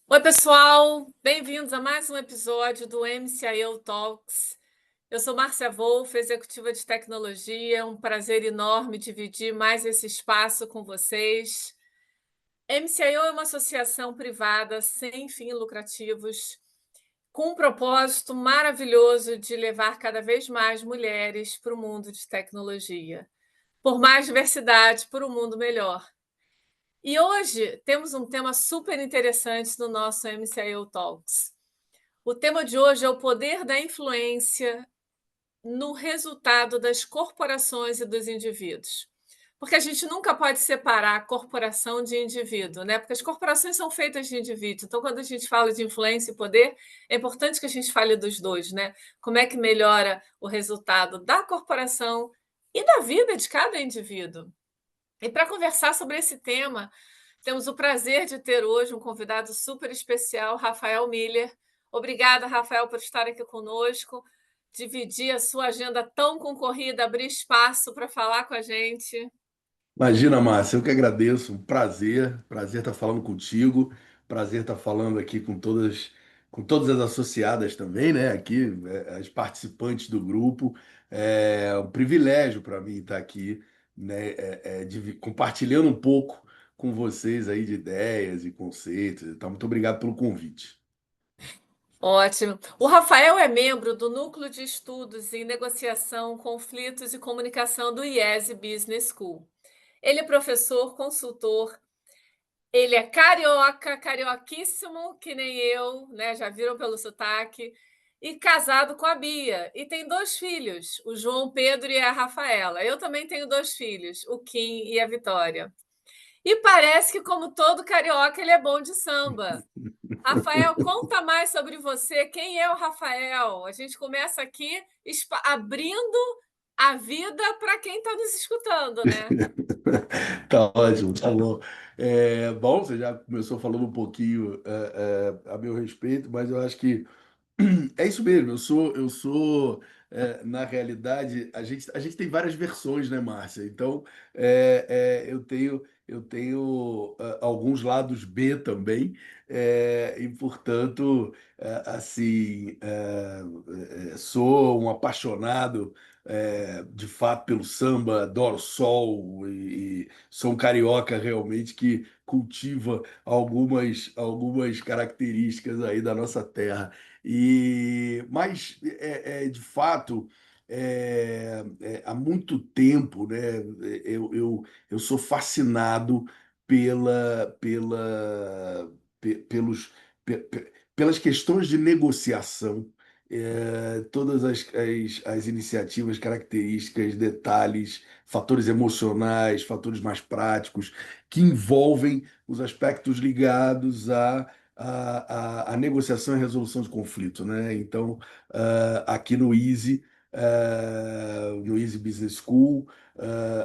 Oi, pessoal! Bem-vindos a mais um episódio do MCIO Talks. Eu sou Márcia Wolff, executiva de tecnologia. É um prazer enorme dividir mais esse espaço com vocês. MCIO é uma associação privada sem fins lucrativos, com um propósito maravilhoso de levar cada vez mais mulheres para o mundo de tecnologia. Por mais diversidade, por um mundo melhor. E hoje temos um tema super interessante no nosso MCIO Talks. O tema de hoje é o poder da influência no resultado das corporações e dos indivíduos. Porque a gente nunca pode separar a corporação de indivíduo, né? Porque as corporações são feitas de indivíduos. Então, quando a gente fala de influência e poder, é importante que a gente fale dos dois, né? Como é que melhora o resultado da corporação e da vida de cada indivíduo. E para conversar sobre esse tema, temos o prazer de ter hoje um convidado super especial, Rafael Miller. Obrigada, Rafael, por estar aqui conosco, dividir a sua agenda tão concorrida, abrir espaço para falar com a gente. Imagina, Márcia, eu que agradeço, um prazer estar falando contigo, prazer estar falando aqui com todas as associadas também, né? Aqui, as participantes do grupo. É um privilégio para mim estar aqui, né? Compartilhando um pouco com vocês aí de ideias e conceitos. Então, muito obrigado pelo convite. Ótimo. O Rafael é membro do Núcleo de Estudos em Negociação, Conflitos e Comunicação do IESE Business School. Ele é professor, consultor. Ele é carioca, carioquíssimo, que nem eu, né? Já viram pelo sotaque, e casado com a Bia. E tem dois filhos, o João Pedro e a Rafaela. Eu também tenho dois filhos, o Kim e a Vitória. E parece que, como todo carioca, ele é bom de samba. Rafael, conta mais sobre você. Quem é o Rafael? A gente começa aqui abrindo a vida para quem está nos escutando, né? Tá ótimo, tá bom. Bom, você já começou falando um pouquinho a meu respeito, mas eu acho que é isso mesmo, na realidade, a gente tem várias versões, né, Márcia? Então, eu tenho alguns lados B também, e, portanto, sou um apaixonado, de fato, pelo samba, adoro sol, e sou um carioca realmente que cultiva algumas características aí da nossa terra. Mas, de fato, há muito tempo, né, eu sou fascinado pelos, pelas questões de negociação, todas as iniciativas, características, detalhes, fatores emocionais, fatores mais práticos, que envolvem os aspectos ligados a negociação e resolução de conflito, né? Então, aqui no Easy Business School,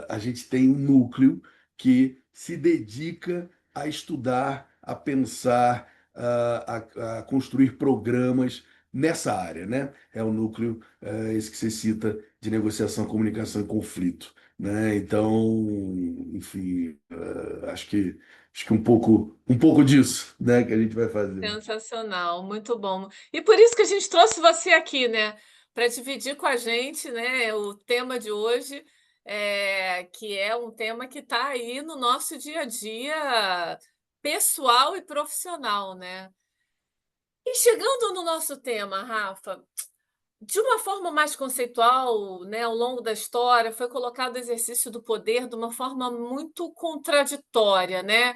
a gente tem um núcleo que se dedica a estudar, a pensar, a construir programas nessa área, né? É o núcleo, esse que você cita, de negociação, comunicação e conflito, né? Então, enfim, acho que um pouco disso, né, que a gente vai fazer. Sensacional, muito bom. E por isso que a gente trouxe você aqui, né, para dividir com a gente, né, o tema de hoje, que é um tema que está aí no nosso dia a dia pessoal e profissional, né? E chegando no nosso tema, Rafa, de uma forma mais conceitual, né, ao longo da história, foi colocado o exercício do poder de uma forma muito contraditória, né?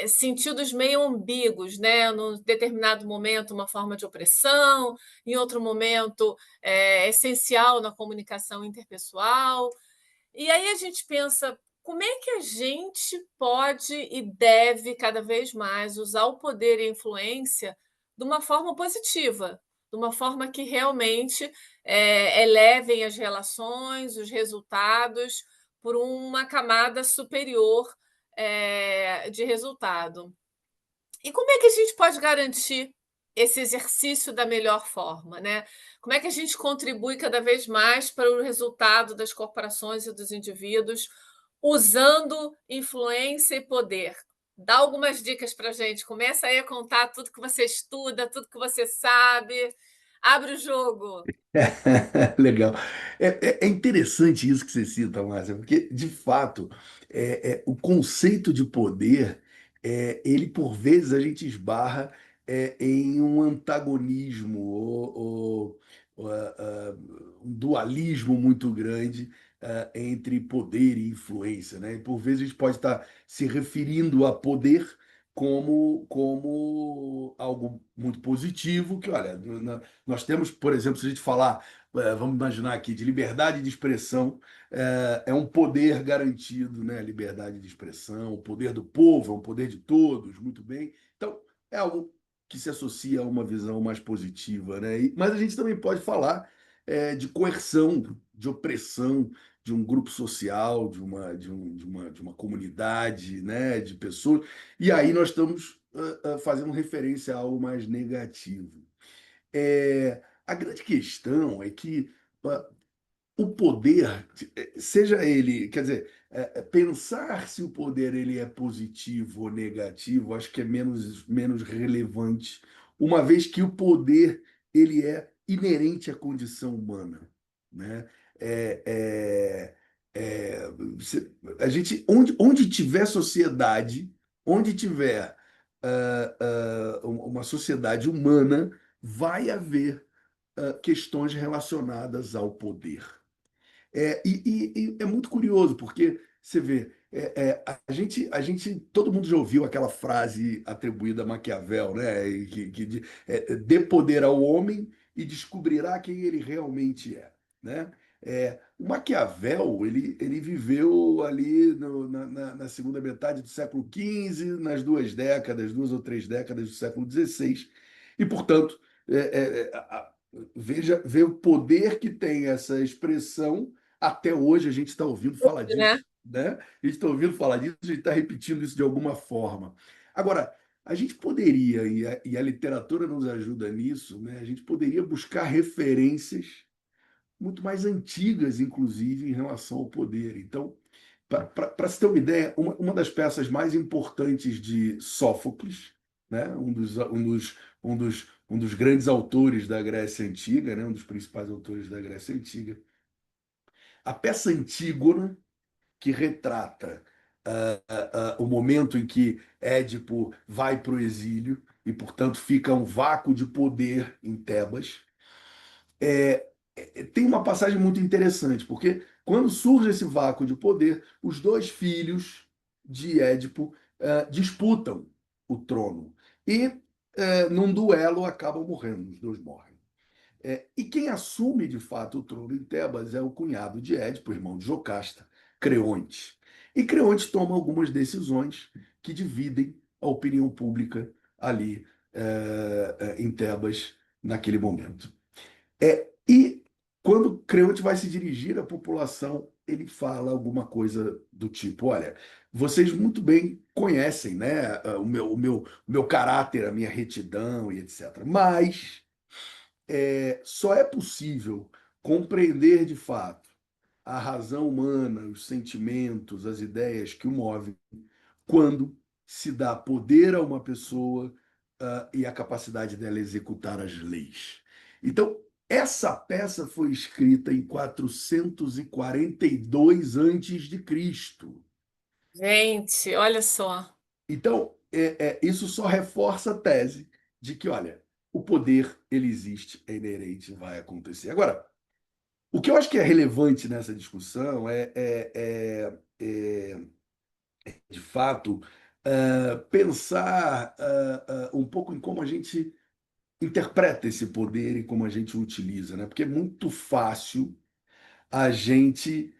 Sentidos meio ambíguos, né? Num determinado momento, uma forma de opressão, em outro momento, essencial na comunicação interpessoal. E aí a gente pensa. Como é que a gente pode e deve cada vez mais usar o poder e a influência de uma forma positiva, de uma forma que realmente elevem as relações, os resultados, por uma camada superior de resultado. E como é que a gente pode garantir esse exercício da melhor forma, né? Como é que a gente contribui cada vez mais para o resultado das corporações e dos indivíduos usando influência e poder? Dá algumas dicas para gente. Começa aí a contar tudo que você estuda, tudo que você sabe. Abre o jogo. Legal. É interessante isso que você cita, Márcia, porque, de fato, o conceito de poder, ele, por vezes, a gente esbarra em um antagonismo um dualismo muito grande entre poder e influência, né? E, por vezes, a gente pode estar se referindo a poder como algo muito positivo, que, olha, nós temos, por exemplo, se a gente falar, vamos imaginar aqui, de liberdade de expressão, é um poder garantido, né? Liberdade de expressão, o poder do povo, é um poder de todos, muito bem. Então, é algo que se associa a uma visão mais positiva, né? Mas a gente também pode falar de coerção, de opressão de um grupo social, de uma comunidade, né? De pessoas. E aí nós estamos fazendo referência a algo mais negativo. A grande questão é que ah, o poder, seja ele, quer dizer, pensar se o poder ele é positivo ou negativo, acho que é menos relevante, uma vez que o poder ele é inerente à condição humana, né? É, a gente, onde tiver sociedade, onde tiver uma sociedade humana, vai haver questões relacionadas ao poder. E é muito curioso, porque você vê, todo mundo já ouviu aquela frase atribuída a Maquiavel, né? Dê poder ao homem e descobrirá quem ele realmente é, né? O Maquiavel, ele viveu ali na segunda metade do século XV, nas duas ou três décadas do século XVI, e, portanto, vê o poder que tem essa expressão até hoje a gente está ouvindo falar Né? disso, né? A gente está ouvindo falar disso, a gente está repetindo isso de alguma forma. Agora, a gente poderia, e a literatura nos ajuda nisso, né? A gente poderia buscar referências muito mais antigas, inclusive, em relação ao poder. Então, para se ter uma ideia, uma das peças mais importantes de Sófocles, né? Um dos grandes autores da Grécia Antiga, né? Um dos principais autores da Grécia Antiga, a peça Antígona, que retrata o momento em que Édipo vai para o exílio e, portanto, fica um vácuo de poder em Tebas. Tem uma passagem muito interessante, porque quando surge esse vácuo de poder, os dois filhos de Édipo disputam o trono e, num duelo, acabam morrendo, os dois morrem. E quem assume de fato o trono em Tebas é o cunhado de Édipo, irmão de Jocasta, Creonte. E Creonte toma algumas decisões que dividem a opinião pública ali em Tebas naquele momento. E quando Creonte vai se dirigir à população, ele fala alguma coisa do tipo: olha, vocês muito bem conhecem, né, o meu caráter, a minha retidão e etc. Mas só é possível compreender de fato a razão humana, os sentimentos, as ideias que o movem quando se dá poder a uma pessoa, e a capacidade dela executar as leis. Então, essa peça foi escrita em 442 antes de Cristo. Gente, olha só. Então, isso só reforça a tese de que, olha, o poder ele existe, é inerente, vai acontecer. Agora, o que eu acho que é relevante nessa discussão de fato, pensar um pouco em como a gente interpreta esse poder e como a gente o utiliza, né? Porque é muito fácil a gente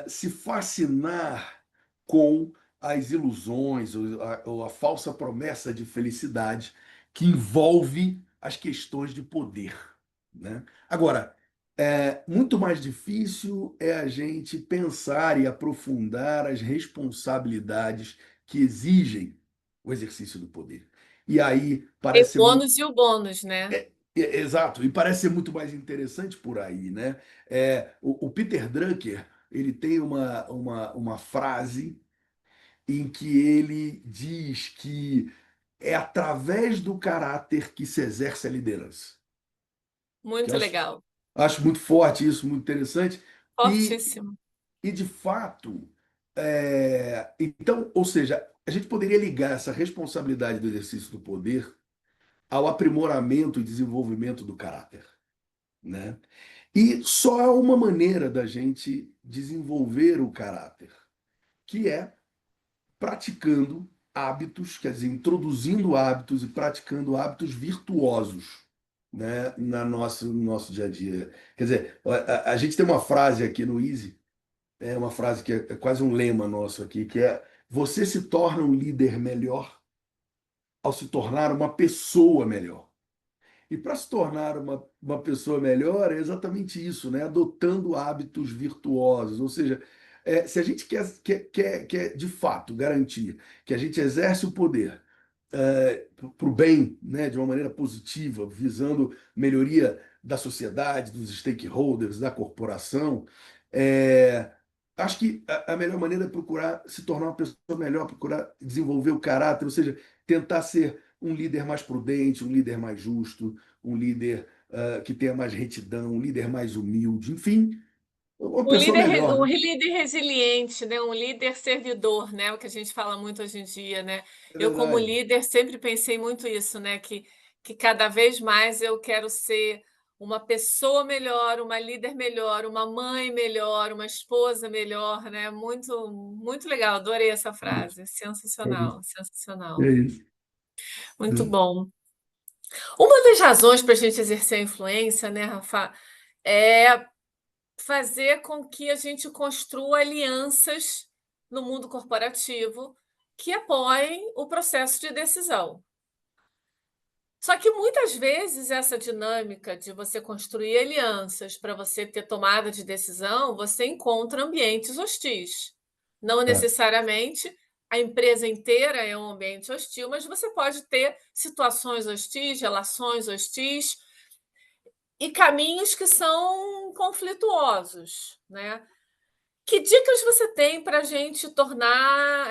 se fascinar com as ilusões ou a falsa promessa de felicidade que envolve as questões de poder, né? Agora, muito mais difícil é a gente pensar e aprofundar as responsabilidades que exigem o exercício do poder. E aí Tem parece o ser ônus e o bônus, né? exato, e parece ser muito mais interessante por aí, né? O Peter Drucker, ele tem uma frase em que ele diz que é através do caráter que se exerce a liderança. Que eu Muito legal. acho muito forte isso, muito interessante. E, Fortíssimo. e de fato, então, ou seja, a gente poderia ligar essa responsabilidade do exercício do poder ao aprimoramento e desenvolvimento do caráter, né? E só há uma maneira da gente desenvolver o caráter, que é praticando hábitos, quer dizer, introduzindo hábitos e praticando hábitos virtuosos, né, no nosso dia a dia. Quer dizer, a gente tem uma frase aqui no Easy, é uma frase que é quase um lema nosso aqui, que é: você se torna um líder melhor ao se tornar uma pessoa melhor. E para se tornar uma pessoa melhor é exatamente isso, né? Adotando hábitos virtuosos. Ou seja, se a gente quer de fato garantir que a gente exerce o poder para o bem, né, de uma maneira positiva, visando melhoria da sociedade, dos stakeholders, da corporação, é, acho que a melhor maneira é procurar se tornar uma pessoa melhor, procurar desenvolver o caráter, ou seja, tentar ser um líder mais prudente, um líder mais justo, um líder que tenha mais retidão, um líder mais humilde, enfim, uma pessoa melhor, Um né? líder resiliente, né? Um líder servidor, né? O que a gente fala muito hoje em dia, né? É Eu, como verdade. líder, sempre pensei muito isso, né? Que cada vez mais eu quero ser uma pessoa melhor, uma líder melhor, uma mãe melhor, uma esposa melhor, né? Muito, muito legal, adorei essa frase. É Sensacional, isso. É sensacional. isso. Muito bom. Uma das razões para a gente exercer a influência, né, Rafa, é fazer com que a gente construa alianças no mundo corporativo que apoiem o processo de decisão. Só que muitas vezes essa dinâmica de você construir alianças para você ter tomada de decisão, você encontra ambientes hostis. Não É, necessariamente a empresa inteira é um ambiente hostil, mas você pode ter situações hostis, relações hostis e caminhos que são conflituosos, né? Que dicas você tem para a gente tornar,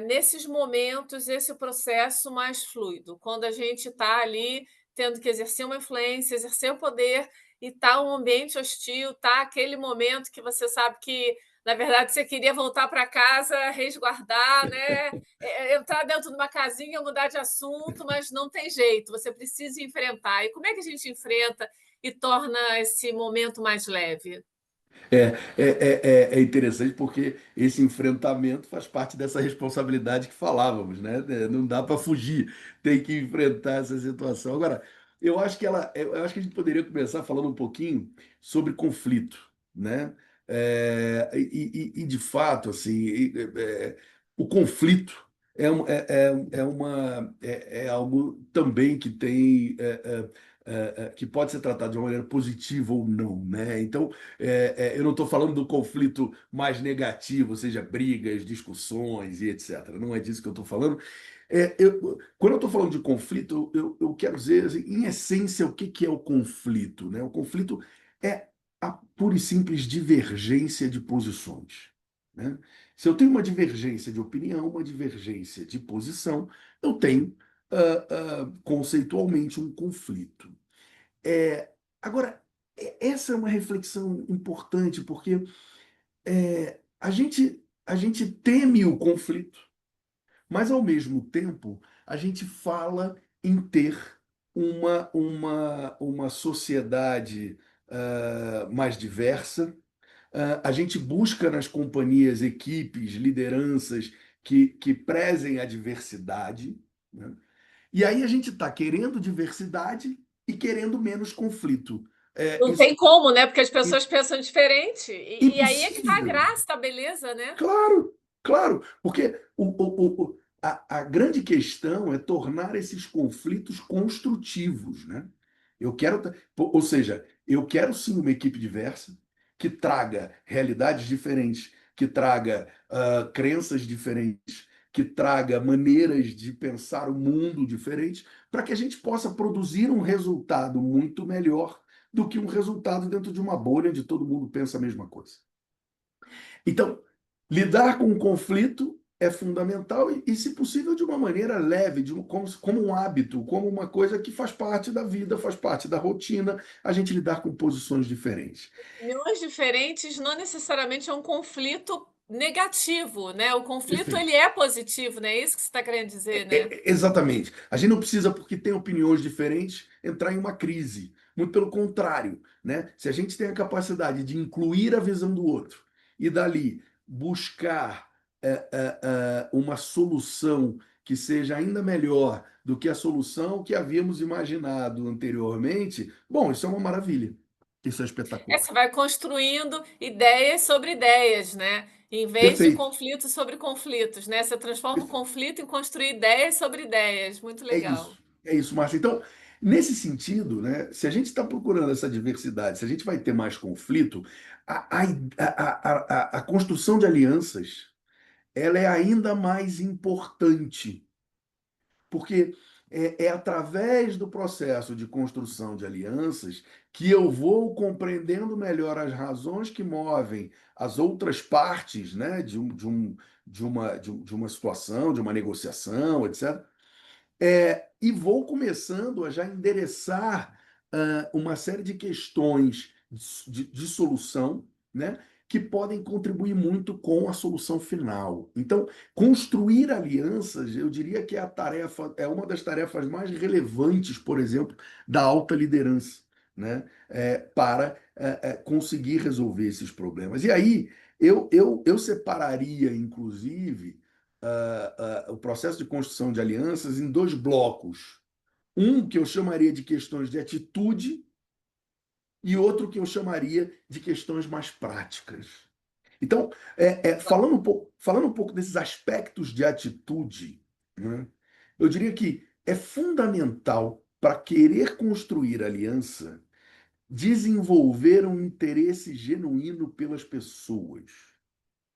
nesses momentos, esse processo mais fluido? Quando a gente está ali tendo que exercer uma influência, exercer o poder, e está um ambiente hostil, está aquele momento que você sabe que, na verdade, você queria voltar para casa, resguardar, né? Entrar dentro de uma casinha, mudar de assunto, mas não tem jeito, você precisa enfrentar. E como é que a gente enfrenta e torna esse momento mais leve? É interessante porque esse enfrentamento faz parte dessa responsabilidade que falávamos, né? Não dá para fugir, tem que enfrentar essa situação. Agora, eu acho que a gente poderia começar falando um pouquinho sobre conflito, né? De fato, assim, o conflito é algo também que tem que pode ser tratado de uma maneira positiva ou não, né? Então eu não estou falando do conflito mais negativo, ou seja, brigas, discussões e etc. Não é disso que eu estou falando. Quando eu estou falando de conflito, eu quero dizer, assim, em essência, o que, que é o conflito, né? O conflito é a pura e simples divergência de posições, né? Se eu tenho uma divergência de opinião, uma divergência de posição, eu tenho conceitualmente um conflito. Agora, essa é uma reflexão importante, porque a gente teme o conflito, mas ao mesmo tempo a gente fala em ter uma sociedade mais diversa. A gente busca nas companhias equipes, lideranças que prezem a diversidade, né? E aí a gente está querendo diversidade e querendo menos conflito. Não Isso tem como, né? Porque as é pessoas pensam diferente. E aí é que está a impossível. graça, a beleza, né? Claro, claro, porque a grande questão é tornar esses conflitos construtivos, né? Ou seja, eu quero sim uma equipe diversa que traga realidades diferentes, que traga crenças diferentes, que traga maneiras de pensar o mundo diferentes, para que a gente possa produzir um resultado muito melhor do que um resultado dentro de uma bolha onde todo mundo pensa a mesma coisa. Então, lidar com o conflito é fundamental e, se possível, de uma maneira leve, como um hábito, como uma coisa que faz parte da vida, faz parte da rotina, a gente lidar com posições diferentes. Opiniões diferentes não necessariamente é um conflito negativo, né? O conflito Perfeito. ele é positivo, né? É isso que você está querendo dizer, né? Exatamente. A gente não precisa, porque tem opiniões diferentes, entrar em uma crise. Muito pelo contrário, né? Se a gente tem a capacidade de incluir a visão do outro e dali buscar uma solução que seja ainda melhor do que a solução que havíamos imaginado anteriormente, bom, isso é uma maravilha. Isso é É, espetacular. você vai construindo ideias sobre ideias, né? Em vez de Perfeito. conflitos sobre conflitos, né? Você transforma o Perfeito. conflito em construir ideias sobre ideias. Muito legal. É isso, Márcia. Então, nesse sentido, né, se a gente está procurando essa diversidade, se a gente vai ter mais conflito, a construção de alianças, ela é ainda mais importante, porque é através do processo de construção de alianças que eu vou compreendendo melhor as razões que movem as outras partes, né, de uma situação, de uma negociação, etc. E vou começando a já endereçar uma série de questões de solução, né, que podem contribuir muito com a solução final. Então, construir alianças, eu diria que é uma das tarefas mais relevantes, por exemplo, da alta liderança, né, para conseguir resolver esses problemas. E aí, eu separaria, inclusive, o processo de construção de alianças em dois blocos. Um que eu chamaria de questões de atitude e outro que eu chamaria de questões mais práticas. Então, falando um pouco desses aspectos de atitude, né, eu diria que é fundamental para querer construir aliança desenvolver um interesse genuíno pelas pessoas,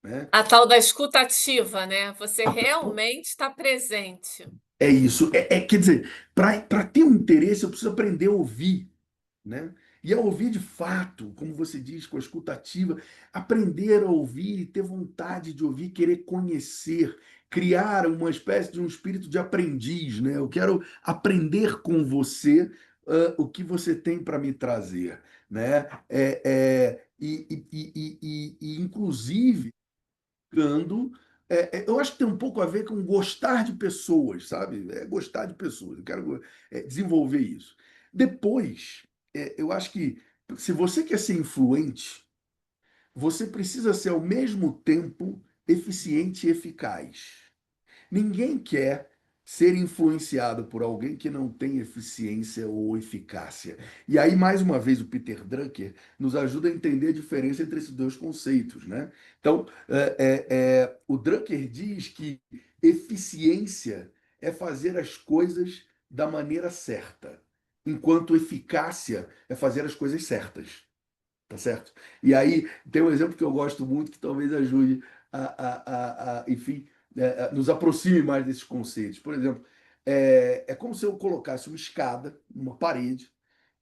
né? A tal da escutativa, né? Você A, realmente está presente. É isso. Quer dizer, para ter um interesse, eu preciso aprender a ouvir, né? E a ouvir de fato, como você diz, com a escutativa, aprender a ouvir e ter vontade de ouvir, querer conhecer, criar uma espécie de um espírito de aprendiz, né? Eu quero aprender com você, o que você tem para me trazer, né? Inclusive buscando. Eu acho que tem um pouco a ver com gostar de pessoas, sabe? Gostar de pessoas. Eu quero desenvolver isso. Depois, eu acho que se você quer ser influente, você precisa ser ao mesmo tempo eficiente e eficaz. Ninguém quer ser influenciado por alguém que não tem eficiência ou eficácia. E aí, mais uma vez, o Peter Drucker nos ajuda a entender a diferença entre esses dois conceitos, né? Então, o Drucker diz que eficiência é fazer as coisas da maneira certa, enquanto eficácia é fazer as coisas certas. Tá certo? E aí tem um exemplo que eu gosto muito que talvez ajude enfim, nos aproxime mais desses conceitos. Por exemplo, é como se eu colocasse uma escada numa parede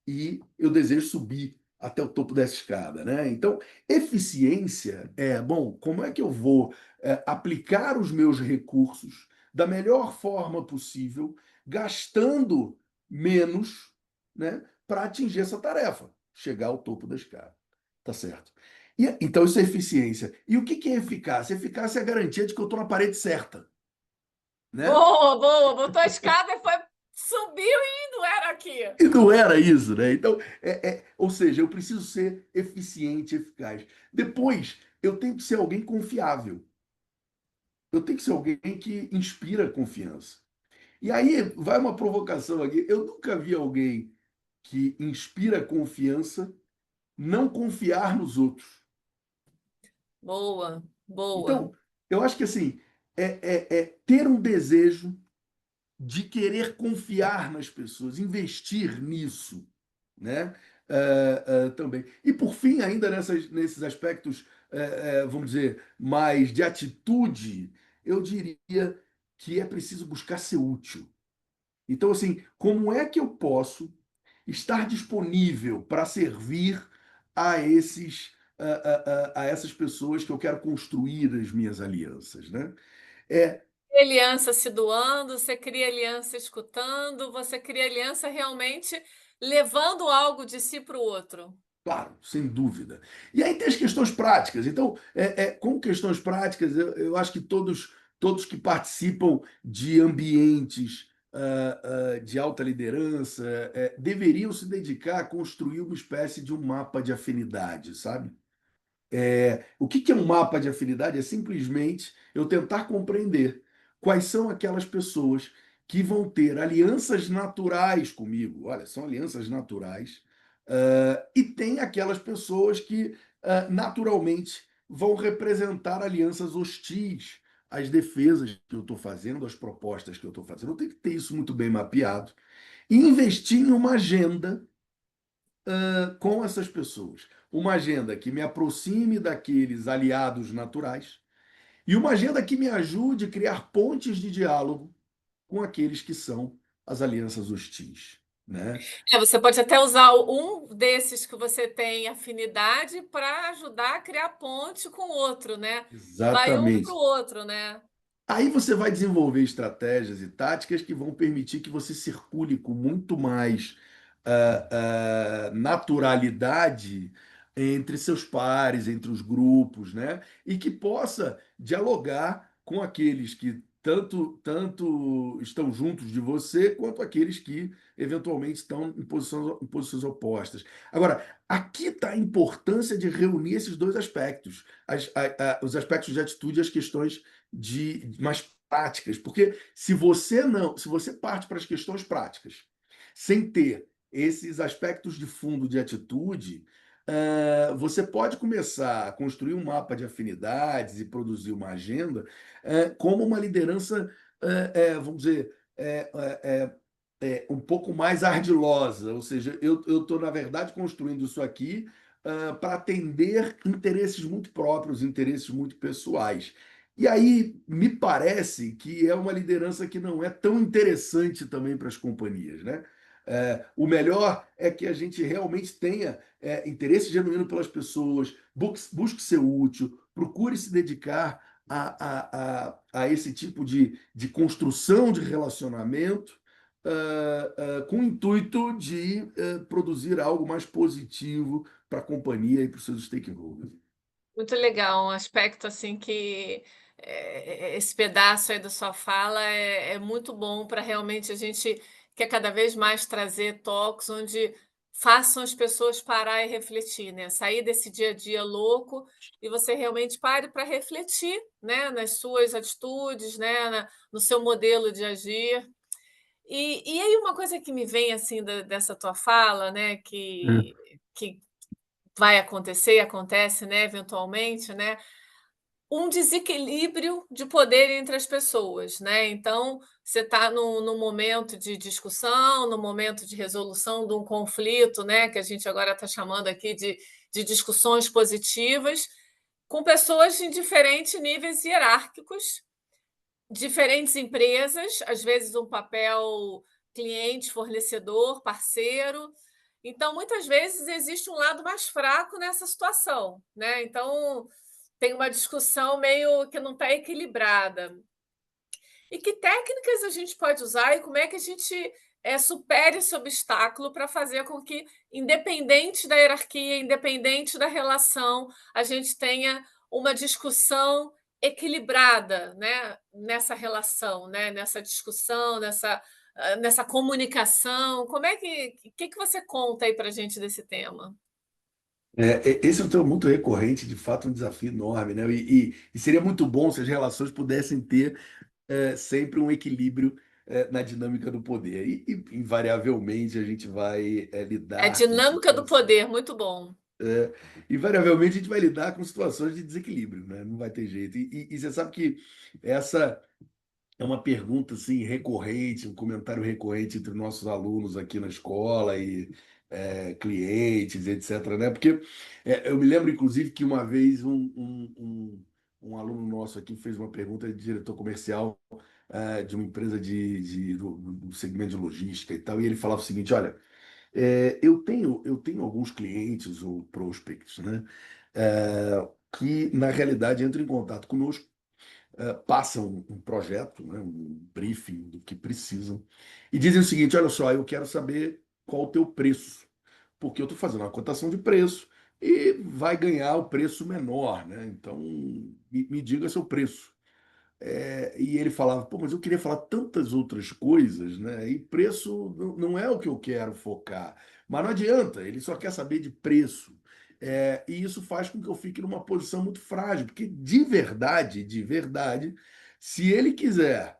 e eu desejo subir até o topo dessa escada, né? Então, eficiência bom, como é que eu vou aplicar os meus recursos da melhor forma possível, gastando menos, né, para atingir essa tarefa, chegar ao topo da escada. Tá certo? Então, isso é eficiência. E o que que é eficácia? Eficácia é a garantia de que eu estou na parede certa, né? Boa, boa. Botou a escada e foi, subiu e não era aqui. E não era isso, né? Então, ou seja, eu preciso ser eficiente, eficaz. Depois, eu tenho que ser alguém confiável. Eu tenho que ser alguém que inspira confiança. E aí vai uma provocação aqui. Eu nunca vi alguém que inspira confiança não confiar nos outros. Boa, boa. Então, eu acho que assim, é ter um desejo de querer confiar nas pessoas, investir nisso, né? Também. E por fim, ainda nesses aspectos, vamos dizer, mais de atitude, eu diria que é preciso buscar ser útil. Então, assim, como é que eu posso estar disponível para servir a essas pessoas que eu quero construir as minhas alianças, né? É, Cria aliança se doando, você cria aliança escutando, você cria aliança realmente levando algo de si para o outro. claro, sem dúvida. E aí tem as questões práticas. Então, com questões práticas, eu acho que todos que participam de ambientes de alta liderança deveriam se dedicar a construir uma espécie de um mapa de afinidade, sabe? O que que é um mapa de afinidade? É simplesmente eu tentar compreender quais são aquelas pessoas que vão ter alianças naturais comigo. Olha, são alianças naturais. E tem aquelas pessoas que naturalmente vão representar alianças hostis às defesas que eu estou fazendo, às propostas que eu estou fazendo. Eu tenho que ter isso muito bem mapeado e investir em uma agenda com essas pessoas. Uma agenda que me aproxime daqueles aliados naturais e uma agenda que me ajude a criar pontes de diálogo com aqueles que são as alianças hostis, né? Você pode até usar um desses que você tem afinidade para ajudar a criar ponte com o outro, né? Vai um para o Exatamente. outro, né? Aí você vai desenvolver estratégias e táticas que vão permitir que você circule com muito mais naturalidade entre seus pares, entre os grupos, né? E que possa dialogar com aqueles que tanto estão juntos de você, quanto aqueles que eventualmente estão em posições opostas. Agora, aqui está a importância de reunir esses dois aspectos, os aspectos de atitude e as questões de mais práticas, porque se você parte para as questões práticas, sem ter esses aspectos de fundo de atitude, você pode começar a construir um mapa de afinidades e produzir uma agenda como uma liderança, vamos dizer, um pouco mais ardilosa, ou seja, eu estou, na verdade, construindo isso aqui para atender interesses muito próprios, interesses muito pessoais. E aí me parece que é uma liderança que não é tão interessante também para as companhias, né? O melhor é que a gente realmente tenha interesse genuíno pelas pessoas, busque ser útil, procure se dedicar a esse tipo de construção de relacionamento, com o intuito de produzir algo mais positivo para a companhia e para os seus stakeholders. Muito legal, um aspecto assim que esse pedaço aí da sua fala é muito bom para realmente a gente quer cada vez mais trazer toques onde façam as pessoas parar e refletir, né? Sair desse dia a dia louco e você realmente pare para refletir, né? Nas suas atitudes, né? No seu modelo de agir. E aí uma coisa que me vem assim dessa tua fala, né? Que vai acontecer e acontece, né? Eventualmente, né? Um desequilíbrio de poder entre as pessoas, né? Então, você está no momento de discussão, no momento de resolução de um conflito, né? Que a gente agora está chamando aqui de discussões positivas, com pessoas em diferentes níveis hierárquicos, diferentes empresas, às vezes um papel cliente, fornecedor, parceiro. Então, muitas vezes existe um lado mais fraco nessa situação, né? Então, tem uma discussão meio que não está equilibrada. E que técnicas a gente pode usar e como é que a gente supere esse obstáculo para fazer com que, independente da hierarquia, independente da relação, a gente tenha uma discussão equilibrada, né, nessa relação, né, nessa discussão, nessa comunicação. Como é que você conta aí para a gente desse tema? Esse é um tema muito recorrente, de fato, um desafio enorme, né? E seria muito bom se as relações pudessem ter sempre um equilíbrio na dinâmica do poder. Invariavelmente a gente vai É lidar com dinâmica do situações. poder, muito bom. Invariavelmente a gente vai lidar com situações de desequilíbrio, né? Não vai ter jeito. E você sabe que essa é uma pergunta assim recorrente, um comentário recorrente entre nossos alunos aqui na escola e clientes, etc, né? Porque eu me lembro, inclusive, que uma vez um aluno nosso aqui fez uma pergunta de diretor comercial de uma empresa do segmento de logística e tal, e ele falava o seguinte: olha, eu tenho alguns clientes ou prospects, né? Que na realidade entram em contato conosco passam um projeto, né, um briefing do que precisam, e dizem o seguinte: olha só, eu quero saber qual o teu preço, porque eu estou fazendo uma cotação de preço e vai ganhar o preço menor, né? Então, me diga seu preço. E ele falava, pô, mas eu queria falar tantas outras coisas, né? E preço não é o que eu quero focar. Mas não adianta, ele só quer saber de preço. E isso faz com que eu fique numa posição muito frágil, porque de verdade, se ele quiser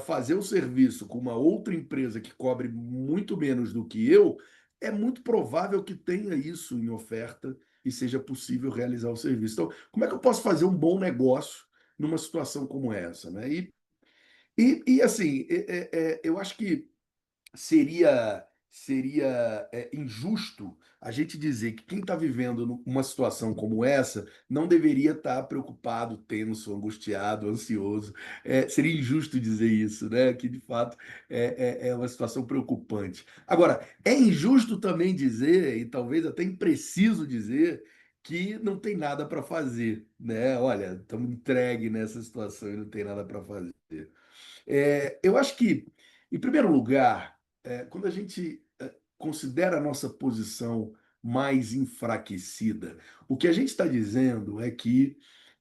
fazer o serviço com uma outra empresa que cobre muito menos do que eu, é muito provável que tenha isso em oferta e seja possível realizar o serviço. Então, como é que eu posso fazer um bom negócio numa situação como essa, né? E assim, eu acho que seria injusto a gente dizer que quem está vivendo uma situação como essa não deveria estar preocupado, tenso, angustiado, ansioso. Seria injusto dizer isso, né? Que de fato é uma situação preocupante. Agora, é injusto também dizer, e talvez até impreciso dizer, que não tem nada para fazer, né? Olha, estamos entregue nessa situação e não tem nada para fazer. Eu acho que, em primeiro lugar, quando a gente considera a nossa posição mais enfraquecida, o que a gente está dizendo é que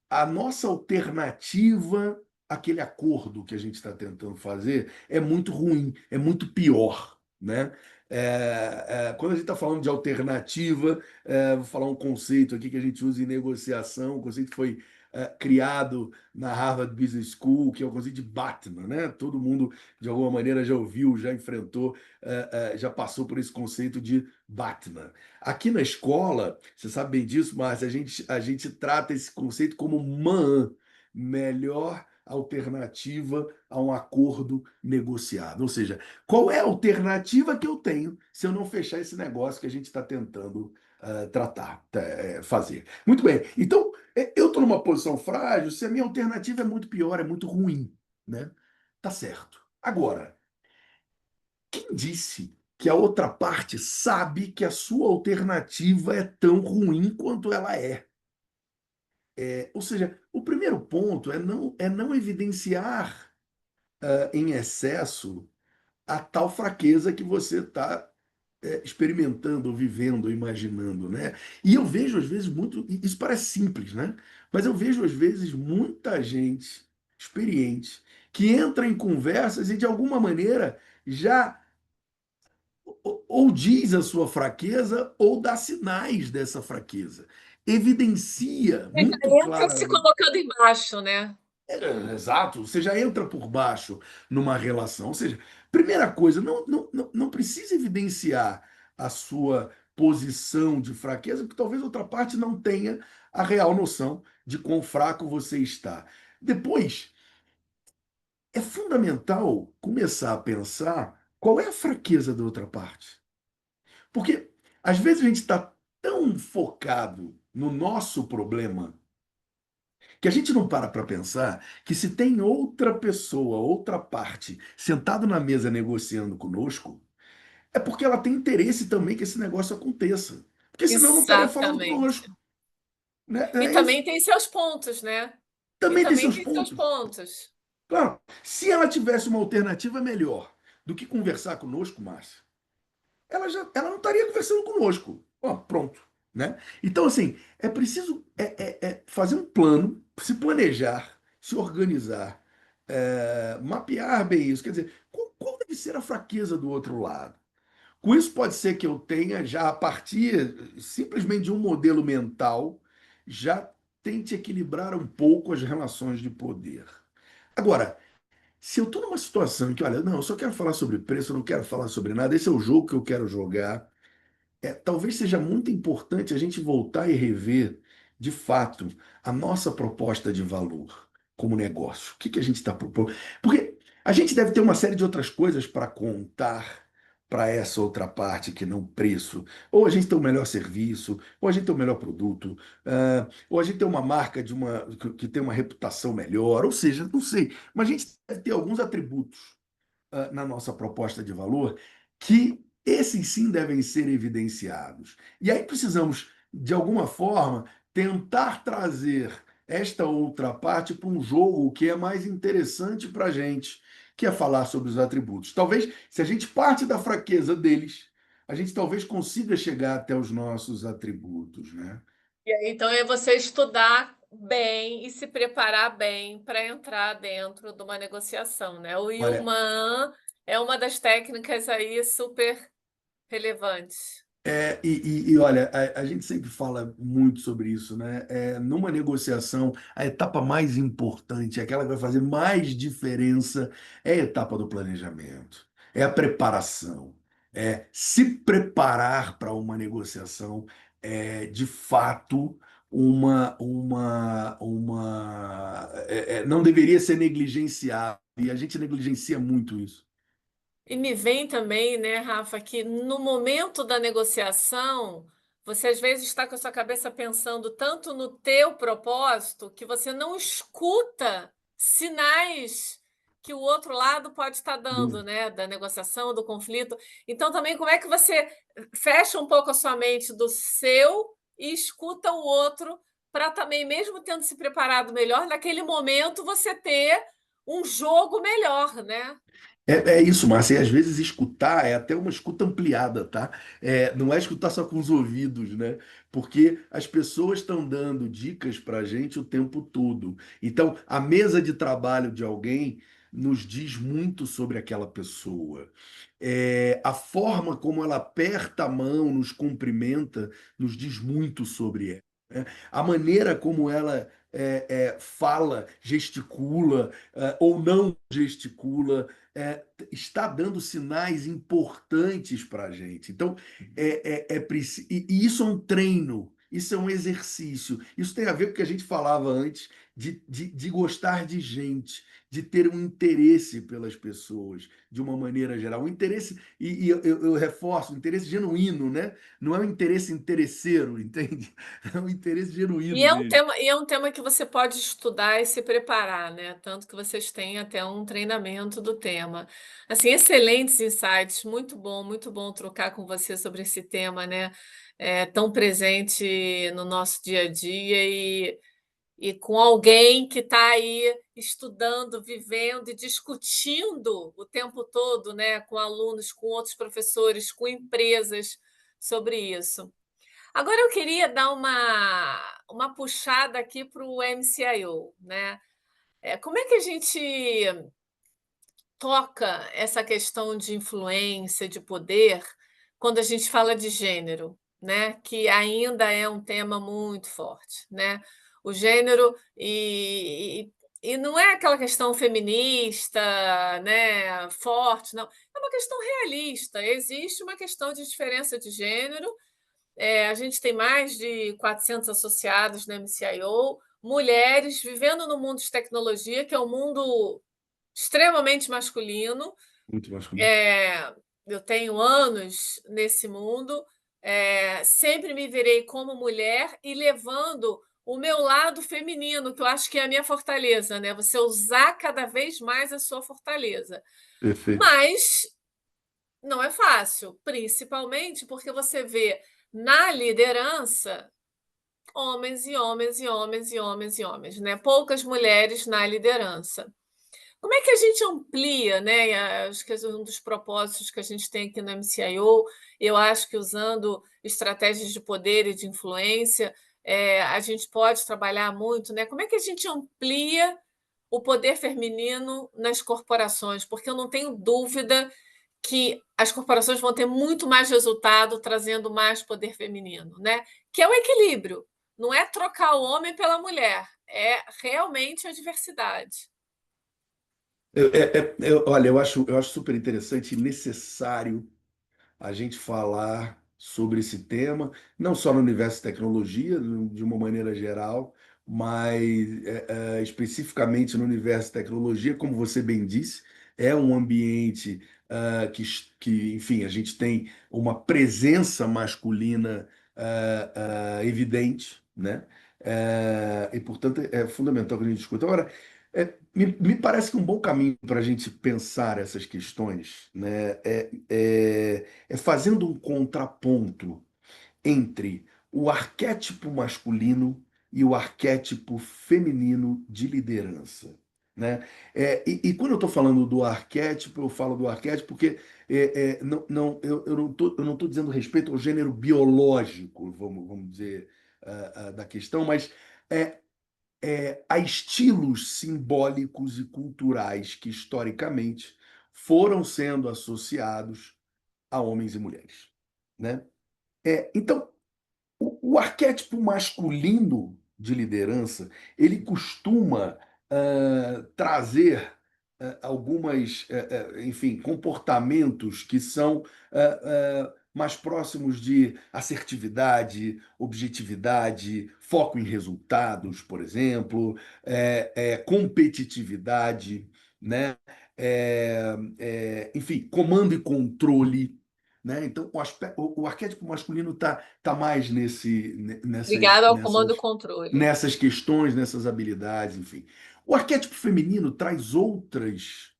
a nossa alternativa àquele acordo que a gente está tentando fazer é muito ruim, é muito pior, né? Quando a gente está falando de alternativa, vou falar um conceito aqui que a gente usa em negociação, o conceito que foi criado na Harvard Business School, que é o conceito de Batman, né? Todo mundo, de alguma maneira, já ouviu, já enfrentou, já passou por esse conceito de Batman. Aqui na escola, você sabe bem disso, mas a gente trata esse conceito como MAN, melhor alternativa a um acordo negociado. Ou seja, qual é a alternativa que eu tenho se eu não fechar esse negócio que a gente está tentando fazer? Muito bem. Então, eu estou numa posição frágil se a minha alternativa é muito pior, é muito ruim, né? Tá certo. Agora, quem disse que a outra parte sabe que a sua alternativa é tão ruim quanto ela é? Ou seja, o primeiro ponto é não evidenciar em excesso a tal fraqueza que você está experimentando, ou vivendo, ou imaginando, né? E eu vejo às vezes muito, e isso parece simples, né? Mas eu vejo às vezes muita gente experiente que entra em conversas e de alguma maneira já ou diz a sua fraqueza ou dá sinais dessa fraqueza. Evidencia muito Entra se claramente. colocando embaixo, né? Exato, você já entra por baixo numa relação. Ou seja, primeira coisa, não precisa evidenciar a sua posição de fraqueza, porque talvez outra parte não tenha a real noção de quão fraco você está. Depois, é fundamental começar a pensar qual é a fraqueza da outra parte. Porque às vezes a gente está tão focado no nosso problema que a gente não para pensar que se tem outra pessoa, outra parte, sentado na mesa negociando conosco, é porque ela tem interesse também que esse negócio aconteça. Porque senão não estaria falando Exatamente. conosco. Né? E É isso. também tem seus pontos, né? E Também tem também seus tem seus pontos. pontos. Claro, se ela tivesse uma alternativa melhor do que conversar conosco, Márcia, ela não estaria conversando conosco. Ó, pronto, né? Então, assim, é preciso fazer um plano, se planejar, se organizar, mapear bem isso. Quer dizer, qual deve ser a fraqueza do outro lado? Com isso, pode ser que eu tenha já, a partir simplesmente de um modelo mental, já tente equilibrar um pouco as relações de poder. Agora, se eu estou numa situação em que, olha, não, eu só quero falar sobre preço, eu não quero falar sobre nada, esse é o jogo que eu quero jogar, talvez seja muito importante a gente voltar e rever, de fato, a nossa proposta de valor como negócio. O que que a gente está propondo? Porque a gente deve ter uma série de outras coisas para contar para essa outra parte que não preço. Ou a gente tem o melhor serviço, ou a gente tem o melhor produto, ou a gente tem uma marca que tem uma reputação melhor, ou seja, não sei, mas a gente deve ter alguns atributos na nossa proposta de valor, que esses sim devem ser evidenciados. E aí precisamos, de alguma forma, tentar trazer esta outra parte para um jogo que é mais interessante para a gente, que é falar sobre os atributos. Talvez, se a gente parte da fraqueza deles, a gente talvez consiga chegar até os nossos atributos, né? E aí, então é você estudar bem e se preparar bem para entrar dentro de uma negociação, né? O Olha, Yulman é uma das técnicas aí super relevantes. olha, a gente sempre fala muito sobre isso, né? Numa negociação, a etapa mais importante, aquela que vai fazer mais diferença, é a etapa do planejamento, é a preparação, é se preparar para uma negociação, é de fato não deveria ser negligenciado, e a gente negligencia muito isso. E me vem também, né, Rafa, que no momento da negociação, você às vezes está com a sua cabeça pensando tanto no teu propósito que você não escuta sinais que o outro lado pode estar dando, né, da negociação, do conflito. Então, também, como é que você fecha um pouco a sua mente do seu e escuta o outro para também, mesmo tendo se preparado melhor, naquele momento você ter um jogo melhor, né? É isso, Márcia, e às vezes escutar é até uma escuta ampliada, tá? Não é escutar só com os ouvidos, né? Porque as pessoas estão dando dicas para a gente o tempo todo. Então, a mesa de trabalho de alguém nos diz muito sobre aquela pessoa. A forma como ela aperta a mão, nos cumprimenta, nos diz muito sobre ela, né? A maneira como ela fala, gesticula, ou não gesticula, está dando sinais importantes para a gente. Então, e isso é um treino, isso é um exercício. Isso tem a ver com o que a gente falava antes de gostar de gente, de ter um interesse pelas pessoas, de uma maneira geral. Um interesse, e eu reforço, um interesse genuíno, né? Não é um interesse interesseiro, entende? É um interesse E genuíno dele. é um tema que você pode estudar e se preparar, né? Tanto que vocês têm até um treinamento do tema. Assim, excelentes insights, muito bom trocar com você sobre esse tema, né? Tão presente no nosso dia a dia e com alguém que está aí estudando, vivendo e discutindo o tempo todo, né? Com alunos, com outros professores, com empresas sobre isso. Agora eu queria dar uma puxada aqui para o MCIO, né? Como é que a gente toca essa questão de influência, de poder, quando a gente fala de gênero, né? Que ainda é um tema muito forte, né? O gênero e não é aquela questão feminista, né? Forte, não. É uma questão realista. Existe uma questão de diferença de gênero, a gente tem mais de 400 associados na MCIO, mulheres vivendo no mundo de tecnologia, que é um mundo extremamente masculino. Muito masculino. É, eu tenho anos nesse mundo, sempre me virei como mulher e levando o meu lado feminino, que eu acho que é a minha fortaleza, né? Você usar cada vez mais a sua fortaleza. Perfeito. Mas não é fácil, principalmente porque você vê na liderança homens e homens e homens e homens e homens, né? Poucas mulheres na liderança. Como é que a gente amplia, né? Acho que é um dos propósitos que a gente tem aqui no MCIO, eu acho que usando estratégias de poder e de influência, a gente pode trabalhar muito, né? Como é que a gente amplia o poder feminino nas corporações? Porque eu não tenho dúvida que as corporações vão ter muito mais resultado trazendo mais poder feminino, né? Que é o equilíbrio. Não é trocar o homem pela mulher, é realmente a diversidade. Olha, eu acho super interessante e necessário a gente falar sobre esse tema, não só no universo de tecnologia, de uma maneira geral, mas especificamente no universo de tecnologia, como você bem disse, é um ambiente enfim, a gente tem uma presença masculina evidente, né? E, portanto, é fundamental que a gente discuta. Agora, me parece que um bom caminho para a gente pensar essas questões, né, é fazendo um contraponto entre o arquétipo masculino e o arquétipo feminino de liderança, né? E quando eu estou falando do arquétipo, eu falo do arquétipo porque eu não estou dizendo respeito ao gênero biológico, vamos dizer, da questão, mas é, há estilos simbólicos e culturais que historicamente foram sendo associados a homens e mulheres, né? Então, o arquétipo masculino de liderança, ele costuma trazer algumas, enfim, comportamentos que são mais próximos de assertividade, objetividade, foco em resultados, por exemplo, competitividade, né? Enfim, comando e controle, né? Então, o arquétipo masculino está mais Ligado ao comando e controle. nessas questões, nessas habilidades, enfim. O arquétipo feminino traz outras,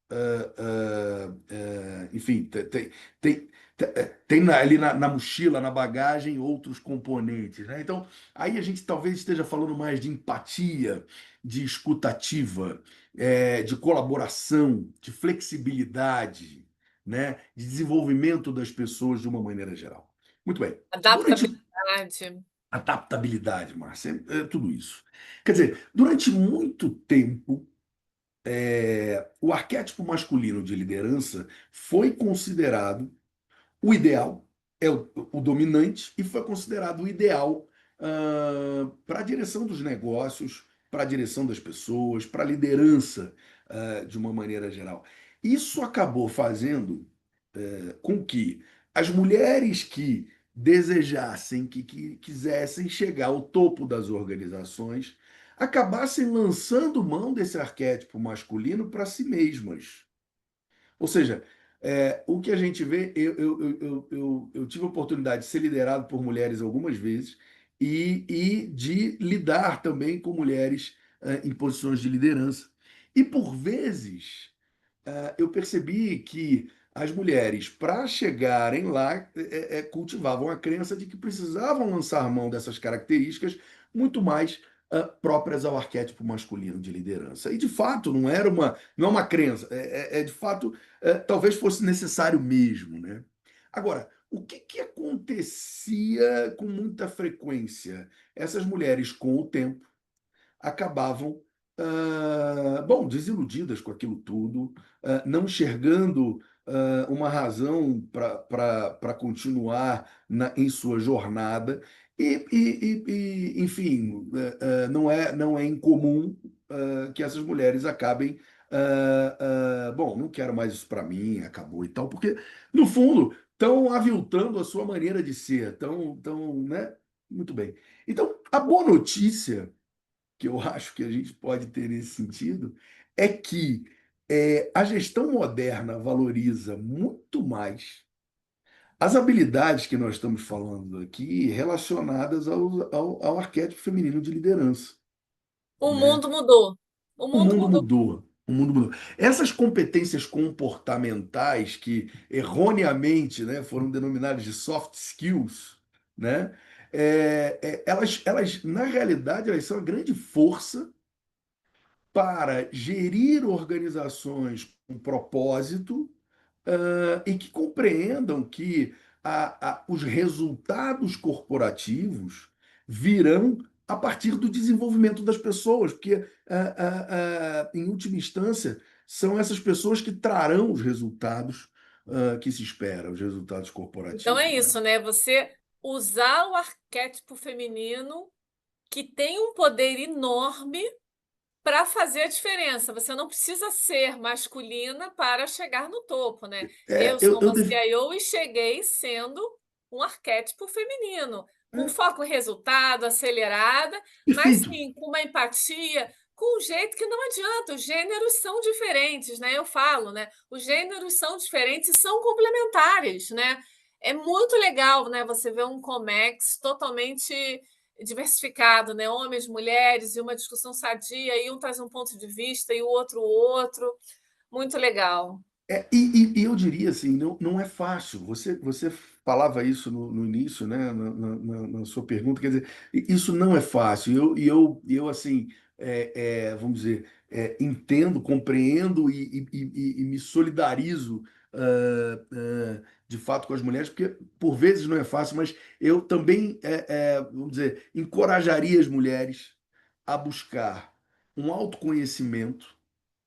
enfim, ali na mochila, na bagagem, outros componentes, né? Então, aí a gente talvez esteja falando mais de empatia, de escutativa, de colaboração, de flexibilidade, né? De desenvolvimento das pessoas de uma maneira geral. Muito bem. Durante Adaptabilidade. adaptabilidade, Márcia, tudo isso. Quer dizer, durante muito tempo, o arquétipo masculino de liderança foi considerado o ideal, o dominante, e foi considerado o ideal para a direção dos negócios, para a direção das pessoas, para a liderança de uma maneira geral. Isso acabou fazendo com que as mulheres que desejassem, que quisessem chegar ao topo das organizações, acabassem lançando mão desse arquétipo masculino para si mesmas. Ou seja, o que a gente vê, eu tive a oportunidade de ser liderado por mulheres algumas vezes e de lidar também com mulheres em posições de liderança. E por vezes eu percebi que as mulheres, para chegarem lá, cultivavam a crença de que precisavam lançar mão dessas características muito mais próprias ao arquétipo masculino de liderança. E de fato, não é uma crença, de fato, talvez fosse necessário mesmo, né? Agora, o que acontecia com muita frequência? Essas mulheres, com o tempo, acabavam, bom, desiludidas com aquilo tudo, não enxergando uma razão para continuar em sua jornada. Enfim, não é incomum que essas mulheres acabem, bom, não quero mais isso para mim, acabou e tal, porque, no fundo, estão aviltando a sua maneira de ser, né? Muito bem. Então, a boa notícia que eu acho que a gente pode ter nesse sentido é que a gestão moderna valoriza muito mais as habilidades que nós estamos falando aqui relacionadas ao arquétipo feminino de liderança, O né? mundo mudou. O O mundo mundo mudou. mudou. O mundo mudou. Essas competências comportamentais que erroneamente, né, foram denominadas de soft skills, né, elas, na realidade, elas são a grande força para gerir organizações com propósito, e que compreendam que os resultados corporativos virão a partir do desenvolvimento das pessoas, porque, em última instância, são essas pessoas que trarão os resultados, que se espera, os resultados Então é corporativos, né? isso, né? Você usar o arquétipo feminino que tem um poder enorme para fazer a diferença. Você não precisa ser masculina para chegar no topo, né? É, Eu sou eu uma def- CIO e cheguei sendo um arquétipo feminino, com é, foco em resultado, acelerada, mas perfeito. sim, com uma empatia, com um jeito que não adianta. Os gêneros são diferentes, né? Eu falo, né? Os gêneros são diferentes e são complementares, né? É muito legal, né? Você ver um Comex totalmente diversificado, né? Homens, mulheres, e uma discussão sadia, e um traz um ponto de vista e o outro. Muito legal. E eu diria assim, não é fácil. Você falava isso no início, né, na sua pergunta, quer dizer, isso não é fácil. E eu assim, vamos dizer, entendo, compreendo e me solidarizo, de fato, com as mulheres, porque por vezes não é fácil, mas eu também, vamos dizer, encorajaria as mulheres a buscar um autoconhecimento,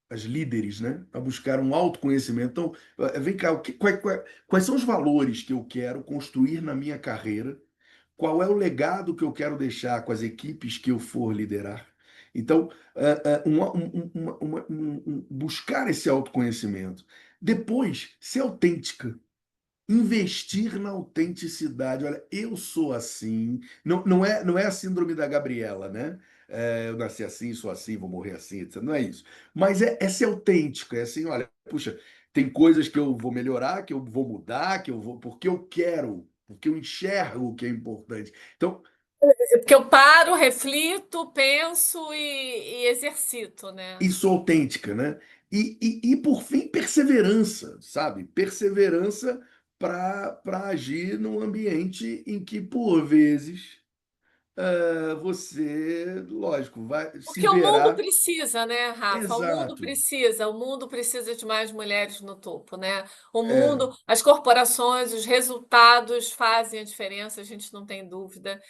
as líderes, né, a buscar um autoconhecimento. Então, vem cá, quais são os valores que eu quero construir na minha carreira? Qual é o legado que eu quero deixar com as equipes que eu for liderar? Então, buscar esse autoconhecimento. Depois, ser autêntica. Investir na autenticidade. Olha, eu sou assim. Não é a síndrome da Gabriela, né? Eu nasci assim, sou assim, vou morrer assim, etc. Não é isso. Mas é ser autêntico. É assim, olha, puxa, tem coisas que eu vou melhorar, que eu vou mudar, que eu vou, porque eu quero, porque eu enxergo o que é importante. Então, Porque eu paro, reflito, penso e exercito, né? e sou autêntica, né? E por fim, perseverança, sabe? Perseverança para agir num ambiente em que, por vezes, você, lógico, vai se Porque o mundo verá. precisa, né, Rafa? Exato. O mundo precisa de mais mulheres no topo, né? O É, mundo, as corporações, os resultados fazem a diferença, a gente não tem dúvida.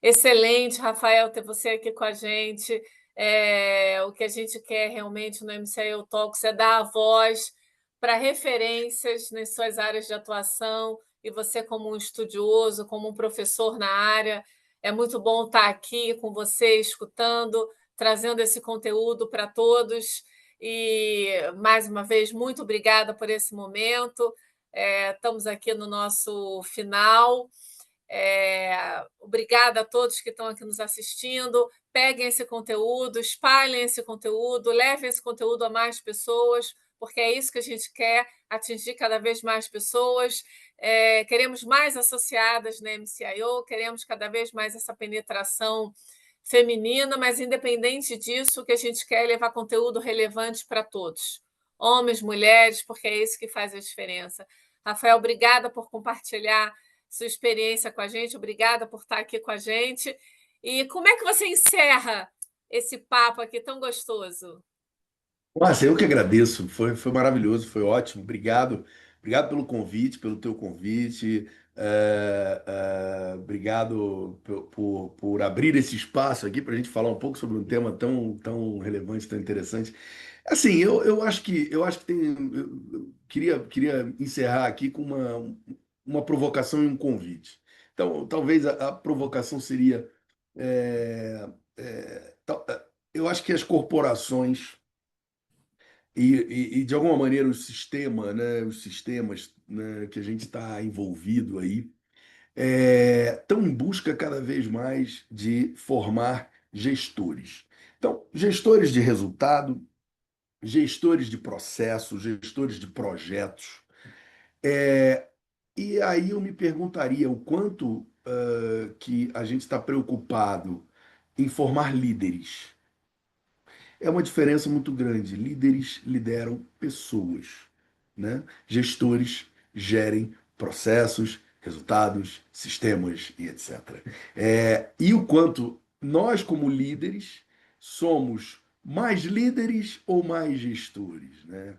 Excelente, Rafael, ter você aqui com a gente. O que a gente quer realmente no MCIO Talks é dar a voz para referências nas suas áreas de atuação, e você, como um estudioso, como um professor na área, é muito bom estar aqui com você, escutando, trazendo esse conteúdo para todos. E, mais uma vez, muito obrigada por esse momento. Estamos aqui no nosso final. Obrigada a todos que estão aqui nos assistindo. Peguem esse conteúdo, espalhem esse conteúdo, levem esse conteúdo a mais pessoas, porque é isso que a gente quer, atingir cada vez mais pessoas. Queremos mais associadas na MCIO, queremos cada vez mais essa penetração feminina, mas independente disso, o que a gente quer é levar conteúdo relevante para todos, homens, mulheres, porque é isso que faz a diferença. Rafael, obrigada por compartilhar sua experiência com a gente, obrigada por estar aqui com a gente. E como é que você encerra esse papo aqui tão gostoso? Márcia, eu que agradeço. Foi maravilhoso, foi ótimo. Obrigado. Obrigado pelo convite, pelo teu convite. Obrigado por abrir esse espaço aqui para a gente falar um pouco sobre um tema tão relevante, tão interessante. Assim, eu acho que tem. Eu queria encerrar aqui com uma provocação e um convite. Então, talvez a provocação seria. é, eu acho que as corporações de alguma maneira o sistema, né, os sistemas, né, que a gente está envolvido aí, estão em busca cada vez mais de formar gestores. Então, gestores de resultado, gestores de processos, gestores de projetos. É, e aí eu me perguntaria o quanto que a gente está preocupado em formar líderes. É uma diferença muito grande. Líderes lideram pessoas, né? Gestores gerem processos, resultados, sistemas e etc. E o quanto nós, como líderes, somos mais líderes ou mais gestores, né?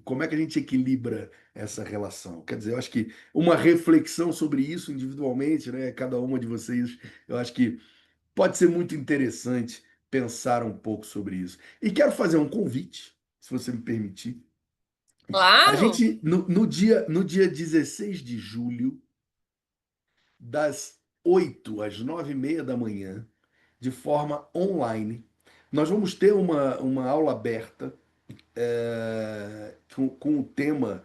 Como é que a gente equilibra essa relação? Quer dizer, eu acho que uma reflexão sobre isso individualmente, né? Cada uma de vocês, eu acho que pode ser muito interessante pensar um pouco sobre isso. E quero fazer um convite, se você me permitir. A Claro! gente, no dia 16 de julho, das 8 às 9h30 da manhã, de forma online, nós vamos ter uma aula aberta com o tema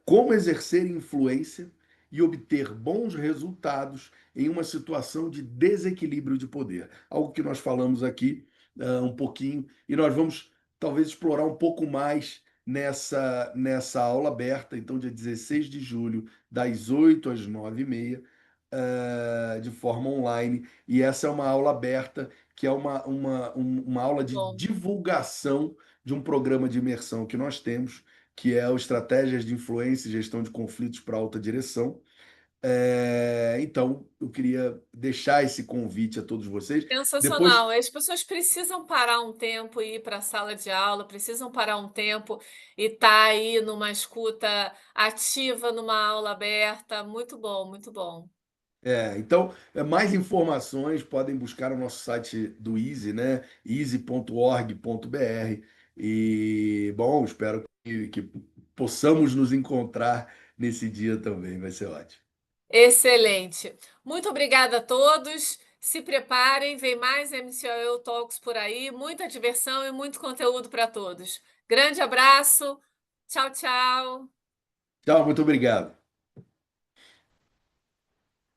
Como exercer influência e obter bons resultados em uma situação de desequilíbrio de poder. Algo que nós falamos aqui um pouquinho, e nós vamos talvez explorar um pouco mais nessa aula aberta, então, dia 16 de julho, das 8 às 9h30, de forma online. E essa é uma aula aberta, que é uma aula de Bom, divulgação de um programa de imersão que nós temos, que é o Estratégias de Influência e Gestão de Conflitos para Alta Direção. Então, eu queria deixar esse convite a todos vocês. Depois, Sensacional. As pessoas precisam parar um tempo e ir para a sala de aula, precisam parar um tempo e estar aí numa escuta ativa, numa aula aberta. Muito bom, muito bom. então, mais informações podem buscar o nosso site do Easy, né? easy.org.br. E, bom, espero que possamos nos encontrar nesse dia também, vai ser ótimo. Excelente. Muito obrigada a todos. Se preparem, vem mais MCOE Talks por aí, muita diversão e muito conteúdo para todos. Grande abraço. Tchau, tchau. Tchau, muito obrigado.